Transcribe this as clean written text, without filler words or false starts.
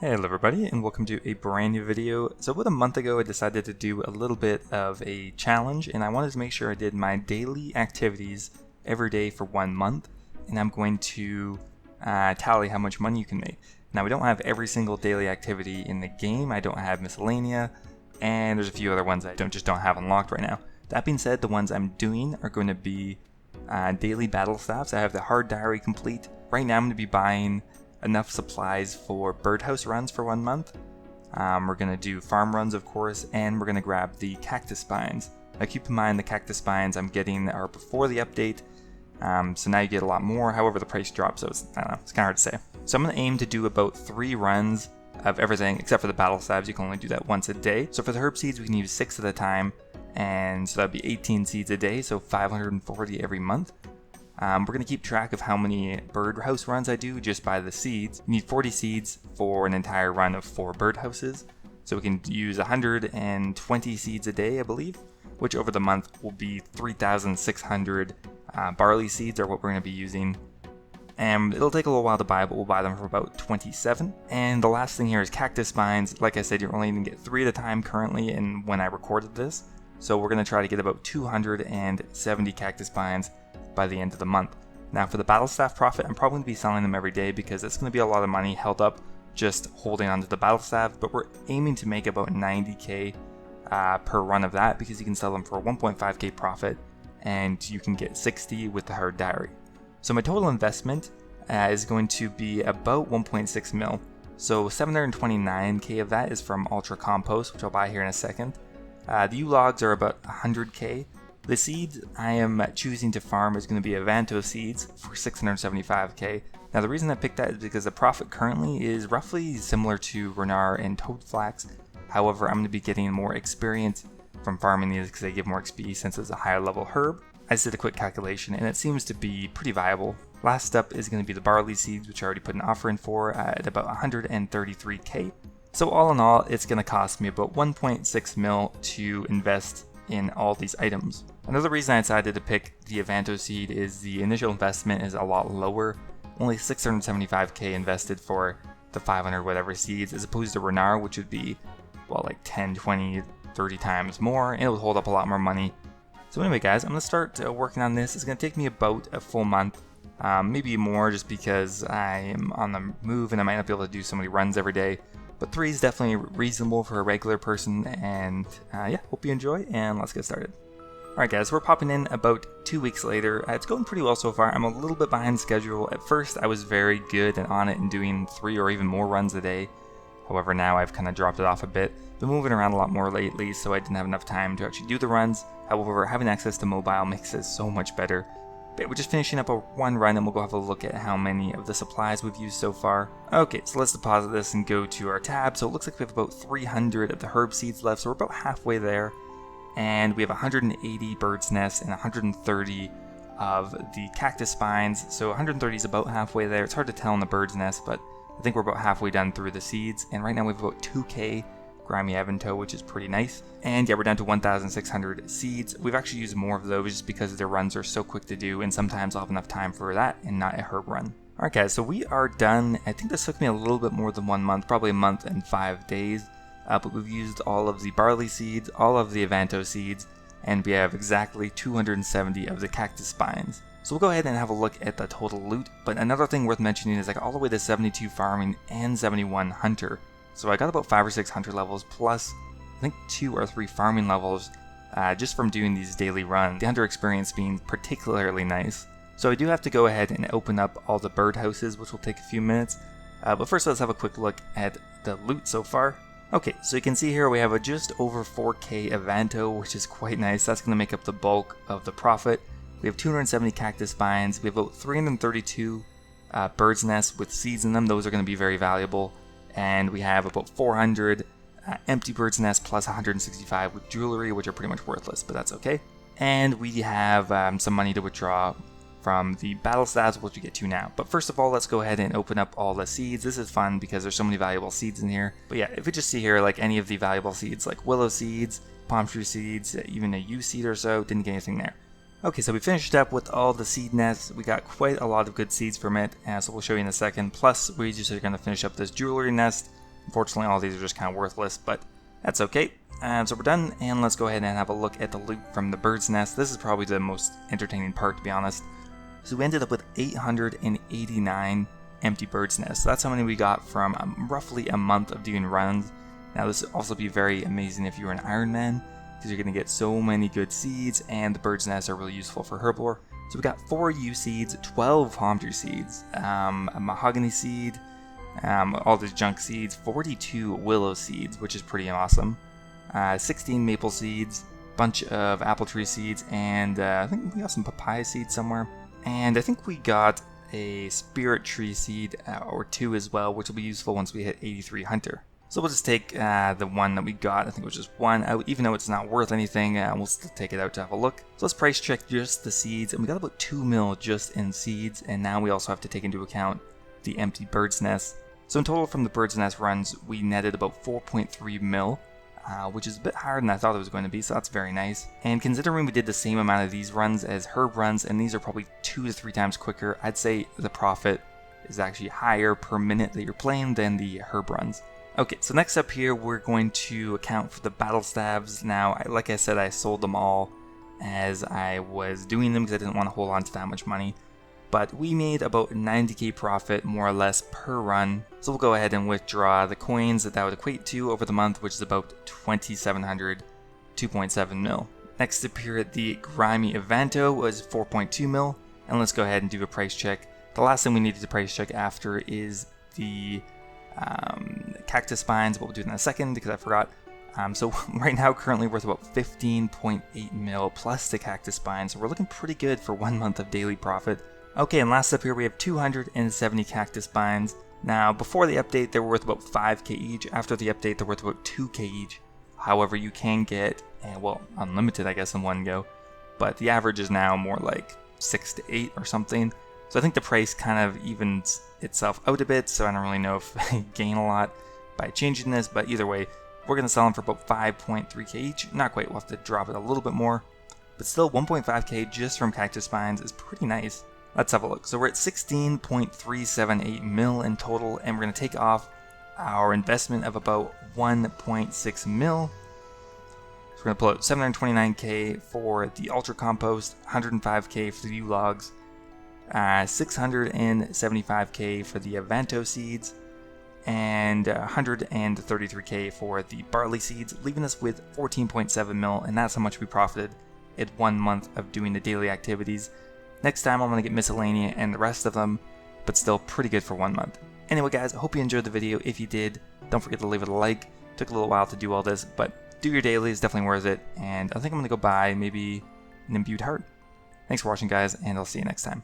Hey hello everybody, and welcome to a brand new video. So about a month ago I decided to do a little bit of a challenge, and I wanted to make sure I did my daily activities every day for 1 month, and I'm going to tally how much money you can make. Now we don't have every single daily activity in the game. I don't have miscellanea, and there's a few other ones I just don't have unlocked right now. That being said, the ones I'm doing are going to be daily battle staffs. I have the hard diary complete. Right now I'm going to be buying enough supplies for birdhouse runs for 1 month. We're going to do farm runs, of course, and we're going to grab the Cactus Vines. Now keep in mind the Cactus Vines I'm getting are before the update, so now you get a lot more. However, the price drops, so it's kind of hard to say. So I'm going to aim to do about 3 runs of everything except for the battle staffs. You can only do that once a day. So for the herb seeds we can use 6 at a time, and so that'd be 18 seeds a day, so 540 every month. We're going to keep track of how many birdhouse runs I do just by the seeds. You need 40 seeds for an entire run of 4 birdhouses. So we can use 120 seeds a day, I believe, which over the month will be 3,600 barley seeds are what we're going to be using. And it'll take a little while to buy, but we'll buy them for about 27. And the last thing here is Cactus Vines. Like I said, you're only going to get 3 at a time currently and when I recorded this. So we're going to try to get about 270 Cactus Vines by the end of the month. Now for the battle staff profit, I'm probably going to be selling them every day because it's going to be a lot of money held up just holding onto the battle staff, but we're aiming to make about 90k per run of that because you can sell them for a 1.5k profit and you can get 60 with the hard diary. So my total investment is going to be about 1.6 mil. So 729k of that is from Ultra Compost, which I'll buy here in a second. The U-logs are about 100k. The seeds I am choosing to farm is going to be Avanto seeds for 675k. Now the reason I picked that is because the profit currently is roughly similar to Renard and Toadflax. However, I'm going to be getting more experience from farming these because they give more XP since it's a higher level herb. I just did a quick calculation and it seems to be pretty viable. Last up is going to be the Barley Seeds, which I already put an offer in for at about 133k. So all in all, it's going to cost me about 1.6 mil to invest in all these items. Another reason I decided to pick the Avanto seed is the initial investment is a lot lower, only 675k invested for the 500 whatever seeds, as opposed to Renard, which would be, well, like 10, 20, 30 times more, and it would hold up a lot more money. So anyway guys, I'm going to start working on this. It's going to take me about a full month, maybe more just because I am on the move and I might not be able to do so many runs every day. But 3 is definitely reasonable for a regular person, and yeah, hope you enjoy, and let's get started. Alright guys, we're popping in about 2 weeks later. It's going pretty well so far. I'm a little bit behind schedule. At first I was very good and on it and doing 3 or even more runs a day. However, now I've kind of dropped it off a bit. Been moving around a lot more lately, so I didn't have enough time to actually do the runs. However, having access to mobile makes this so much better. But we're just finishing up one run and we'll go have a look at how many of the supplies we've used so far. Okay, so let's deposit this and go to our tab. So it looks like we have about 300 of the herb seeds left, so we're about halfway there. And we have 180 bird's nests and 130 of the cactus vines. So 130 is about halfway there. It's hard to tell in the bird's nest, but I think we're about halfway done through the seeds. And right now we have about 2k Grimy Avanto, which is pretty nice. And yeah, we're down to 1,600 seeds. We've actually used more of those just because their runs are so quick to do, and sometimes I'll have enough time for that and not a herb run. Alright guys, so we are done. I think this took me a little bit more than 1 month, probably a month and 5 days. But we've used all of the barley seeds, all of the Avanto seeds, and we have exactly 270 of the cactus vines. So we'll go ahead and have a look at the total loot. But another thing worth mentioning is I got all the way to 72 farming and 71 hunter. So I got about 5 or 6 hunter levels plus I think 2 or 3 farming levels just from doing these daily runs. The hunter experience being particularly nice. So I do have to go ahead and open up all the birdhouses, which will take a few minutes. But first let's have a quick look at the loot so far. Okay, so you can see here we have a just over 4k Avanto, which is quite nice. That's going to make up the bulk of the profit. We have 270 cactus vines. We have about 332 bird's nests with seeds in them. Those are going to be very valuable. And we have about 400 empty bird's nests plus 165 with jewelry, which are pretty much worthless, but that's okay. And we have some money to withdraw from the battle staffs, which we get to now. But first of all, let's go ahead and open up all the seeds. This is fun because there's so many valuable seeds in here. But yeah, if we just see here, like any of the valuable seeds, like willow seeds, palm tree seeds, even a yew seed or so, didn't get anything there. Okay, so we finished up with all the seed nests. We got quite a lot of good seeds from it, so we'll show you in a second. Plus, we just are going to finish up this jewelry nest Unfortunately, all these are just kind of worthless, but that's okay. So we're done, and let's go ahead and have a look at the loot from the bird's nest. This is probably the most entertaining part, to be honest. So we ended up with 889 empty bird's nests. That's how many we got from roughly a month of doing runs. Now this would also be very amazing if you were an Iron Man, because you're going to get so many good seeds, and the bird's nests are really useful for herbivore. So we got 4 yew seeds, 12 palm tree seeds, a mahogany seed, all these junk seeds, 42 willow seeds, which is pretty awesome, 16 maple seeds, bunch of apple tree seeds, and I think we got some papaya seeds somewhere. And I think we got a spirit tree seed or 2 as well, which will be useful once we hit 83 hunter. So we'll just take the one that we got. I think it was just 1 out, even though it's not worth anything, we'll still take it out to have a look. So let's price check just the seeds, and we got about 2 mil just in seeds, and now we also have to take into account the empty bird's nest. So in total from the bird's nest runs, we netted about 4.3 mil, which is a bit higher than I thought it was going to be, so that's very nice. And considering we did the same amount of these runs as herb runs, and these are probably 2 to 3 times quicker, I'd say the profit is actually higher per minute that you're playing than the herb runs. Okay, so next up here, we're going to account for the battlestaffs. Now, like I said, I sold them all as I was doing them because I didn't want to hold on to that much money. But we made about 90k profit, more or less, per run. So we'll go ahead and withdraw the coins that would equate to over the month, which is about 2,700, 2.7 mil. Next up here, the Grimy Evanto was 4.2 mil. And let's go ahead and do a price check. The last thing we needed to price check after is the Cactus Vines, but we'll do it in a second because I forgot. So right now currently worth about 15.8 mil plus the Cactus Vines, so we're looking pretty good for 1 month of daily profit. Okay, and last up here we have 270 Cactus Vines. Now before the update they were worth about 5k each, after the update they're worth about 2k each. However, you can get, well, unlimited I guess in one go, but the average is now more like 6 to 8 or something. So I think the price kind of evens itself out a bit, so I don't really know if I gain a lot by changing this, but either way, we're going to sell them for about 5.3k each. Not quite, we'll have to drop it a little bit more, but still 1.5k just from Cactus Vines is pretty nice. Let's have a look. So we're at 16.378 mil in total, and we're going to take off our investment of about 1.6 mil. So we're going to pull out 729k for the Ultra Compost, 105k for the U-Logs, 675k for the Evanto seeds, and 133k for the Barley Seeds, leaving us with 14.7 mil, and that's how much we profited in 1 month of doing the daily activities. Next time I'm going to get Miscellanea and the rest of them, but still pretty good for 1 month. Anyway guys, I hope you enjoyed the video. If you did, don't forget to leave it a like. Took a little while to do all this, but do your daily, is definitely worth it, and I think I'm going to go buy maybe an Imbued Heart. Thanks for watching guys, and I'll see you next time.